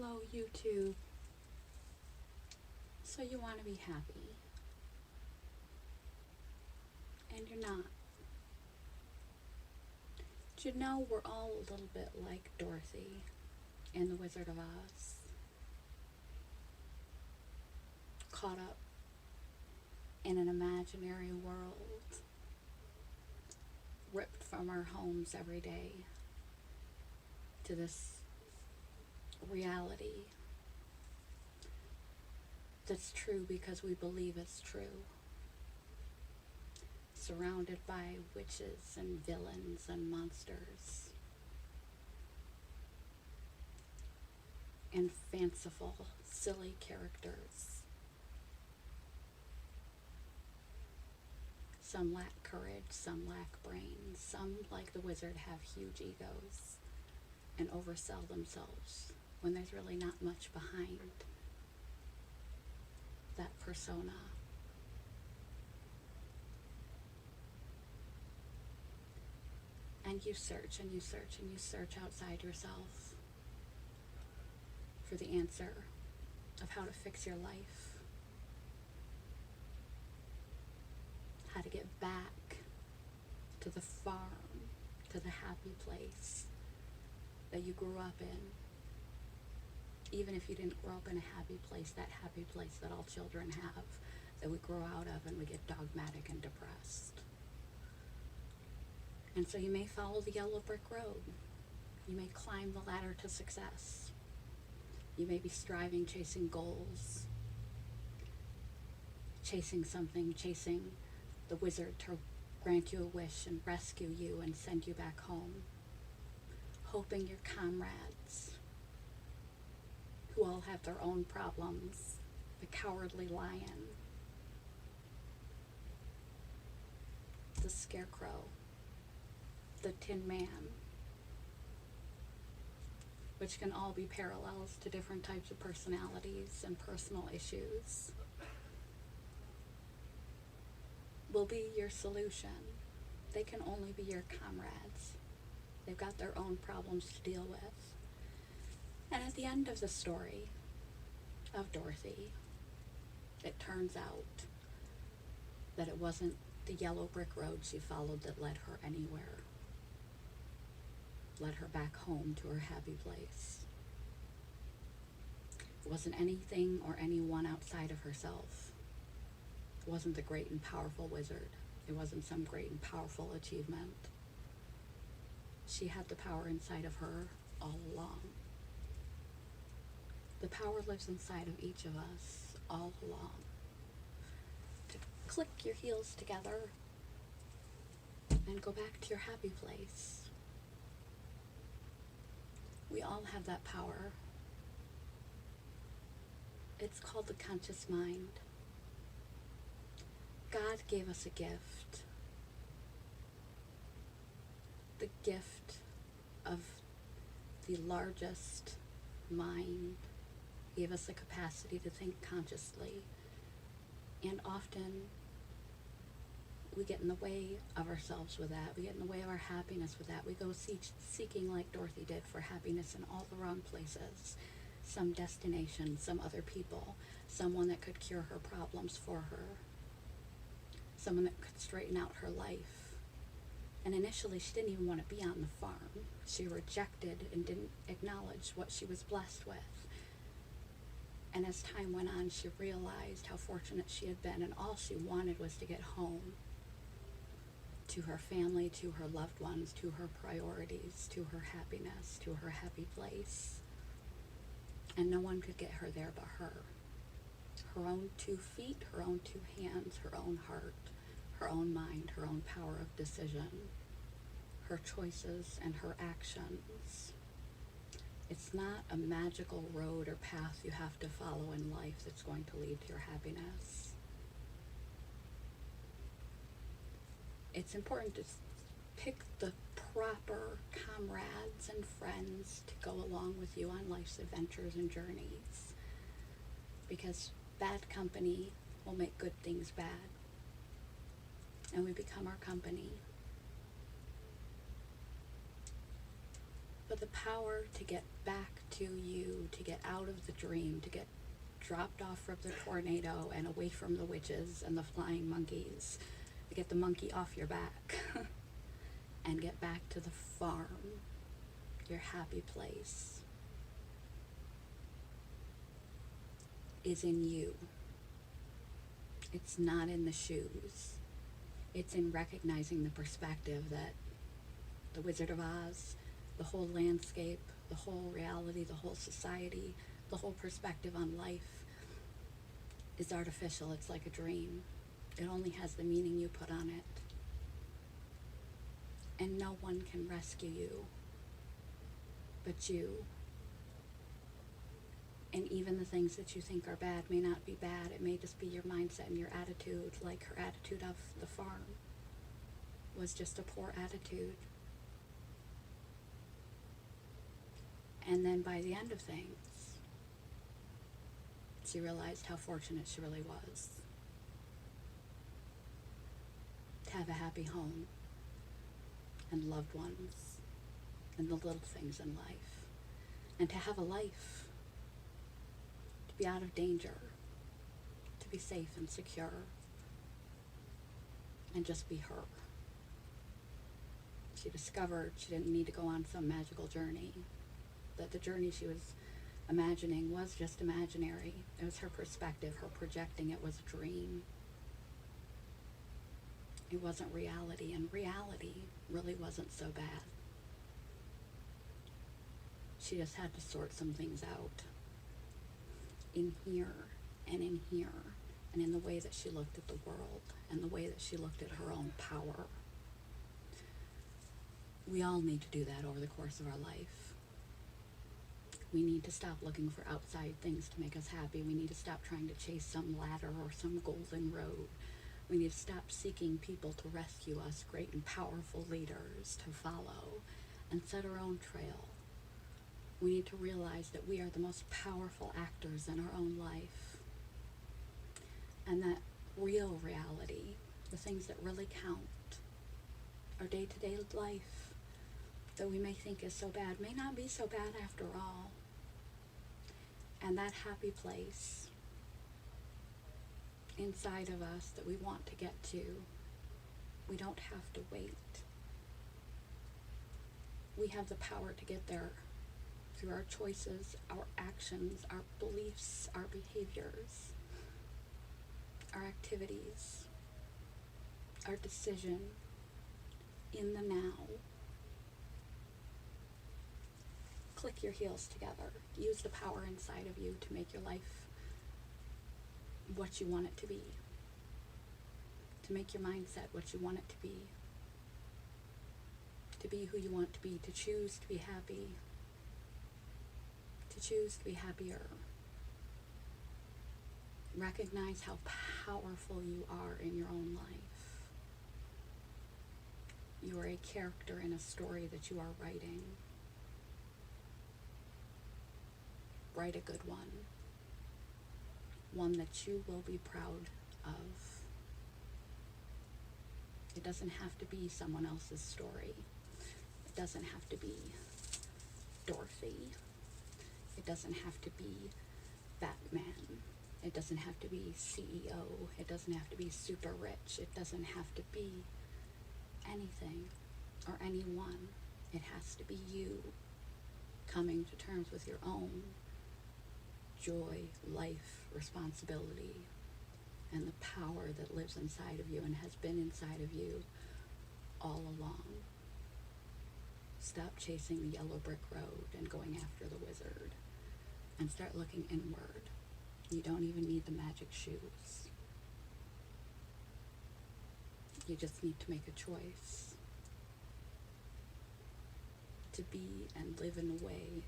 allow you to, so you want to be happy, and you're not. Do you know we're all a little bit like Dorothy in The Wizard of Oz? Caught up in an imaginary world, ripped from our homes every day to this reality that's true because we believe it's true. Surrounded by witches and villains and monsters and fanciful, silly characters. Some lack courage, some lack brains, some, like the wizard, have huge egos and oversell themselves when there's really not much behind that persona. And you search and you search and you search outside yourself for the answer of how to fix your life, how to get back to the farm, to the happy place that you grew up in. Even if you didn't grow up in a happy place, that happy place that all children have, that we grow out of and we get dogmatic and depressed. And so you may follow the yellow brick road. You may climb the ladder to success. You may be striving, chasing goals, chasing something, chasing the wizard to grant you a wish and rescue you and send you back home, hoping your comrades, who all have their own problems, the cowardly lion, the scarecrow, the Tin Man, which can all be parallels to different types of personalities and personal issues, will be your solution. They can only be your comrades. They've got their own problems to deal with. And at the end of the story of Dorothy, it turns out that it wasn't the yellow brick road she followed that led her anywhere, led her back home to her happy place. It wasn't anything or anyone outside of herself. It wasn't the great and powerful wizard. It wasn't some great and powerful achievement. She had the power inside of her all along. The power lives inside of each of us all along. To click your heels together and go back to your happy place. We all have that power. It's called the conscious mind. God gave us a gift. The gift of the largest mind. He gave us the capacity to think consciously. And often we get in the way of ourselves with that. We get in the way of our happiness with that. We go seeking, like Dorothy did, for happiness in all the wrong places. Some destination, some other people, someone that could cure her problems for her, someone that could straighten out her life. And initially she didn't even want to be on the farm. She rejected and didn't acknowledge what she was blessed with. And as time went on, she realized how fortunate she had been, and all she wanted was to get home to her family, to her loved ones, to her priorities, to her happiness, to her happy place. And no one could get her there but her. Her own 2 feet, her own 2 hands, her own heart, her own mind, her own power of decision, her choices and her actions. It's not a magical road or path you have to follow in life that's going to lead to your happiness. It's important to pick the proper comrades and friends to go along with you on life's adventures and journeys, because bad company will make good things bad, and we become our company. But the power to get back to you, to get out of the dream, to get dropped off from the tornado and away from the witches and the flying monkeys, to get the monkey off your back and get back to the farm, your happy place, is in you. It's not in the shoes. It's in recognizing the perspective that the Wizard of Oz, the whole landscape, the whole reality, the whole society, the whole perspective on life is artificial. It's like a dream. It only has the meaning you put on it. And no one can rescue you but you. And even the things that you think are bad may not be bad. It may just be your mindset and your attitude, like her attitude of the farm was just a poor attitude. And then by the end of things, she realized how fortunate she really was to have a happy home and loved ones and the little things in life, and to have a life, to be out of danger, to be safe and secure, and just be her. She discovered she didn't need to go on some magical journey, that the journey she was imagining was just imaginary. It was her perspective, her projecting. It was a dream. It wasn't reality, and reality really wasn't so bad. She just had to sort some things out in here and in here, and in the way that she looked at the world and the way that she looked at her own power. We all need to do that over the course of our life. We need to stop looking for outside things to make us happy. We need to stop trying to chase some ladder or some golden road. We need to stop seeking people to rescue us, great and powerful leaders to follow, and set our own trail. We need to realize that we are the most powerful actors in our own life, and that real reality, the things that really count, our day-to-day life that we may think is so bad, may not be so bad after all. And that happy place inside of us that we want to get to, we don't have to wait. We have the power to get there through our choices, our actions, our beliefs, our behaviors, our activities, our decision in the now. Click your heels together. Use the power inside of you to make your life what you want it to be. To make your mindset what you want it to be. To be who you want to be. To choose to be happy. To choose to be happier. Recognize how powerful you are in your own life. You are a character in a story that you are writing. Write a good one. One that you will be proud of. It doesn't have to be someone else's story. It doesn't have to be Dorothy. It doesn't have to be Batman. It doesn't have to be CEO. It doesn't have to be super rich. It doesn't have to be anything or anyone. It has to be you coming to terms with your own joy, life, responsibility, and the power that lives inside of you and has been inside of you all along. Stop chasing the yellow brick road and going after the wizard, and start looking inward. You don't even need the magic shoes. You just need to make a choice to be and live in a way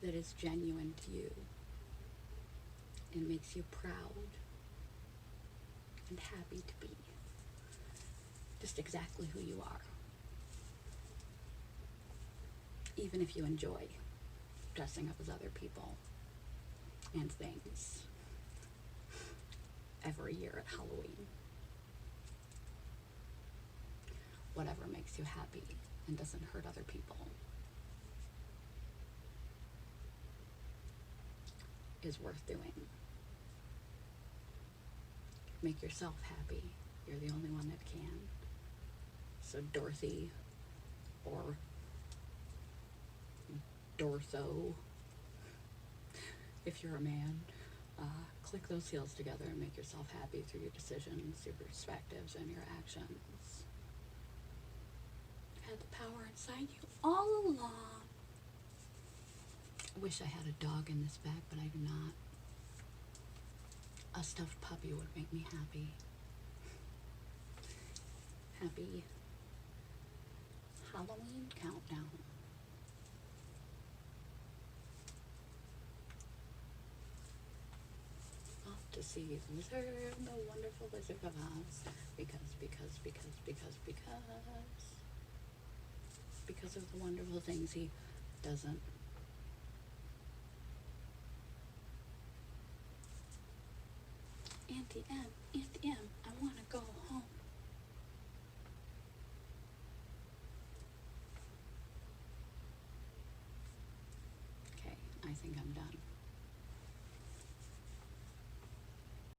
that is genuine to you and makes you proud and happy to be just exactly who you are. Even if you enjoy dressing up as other people and things every year at Halloween. Whatever makes you happy and doesn't hurt other people. is worth doing. Make yourself happy. You're the only one that can. So Dorothy or Dortho, if you're a man, click those heels together and make yourself happy through your decisions, your perspectives, and your actions. Had the power inside you all along. I wish I had a dog in this bag, but I do not. A stuffed puppy would make me happy. Happy Halloween countdown. Off to see the Wizard, the Wonderful Wizard of Oz. Because of the wonderful things he doesn't. Auntie M, I want to go home. Okay, I think I'm done.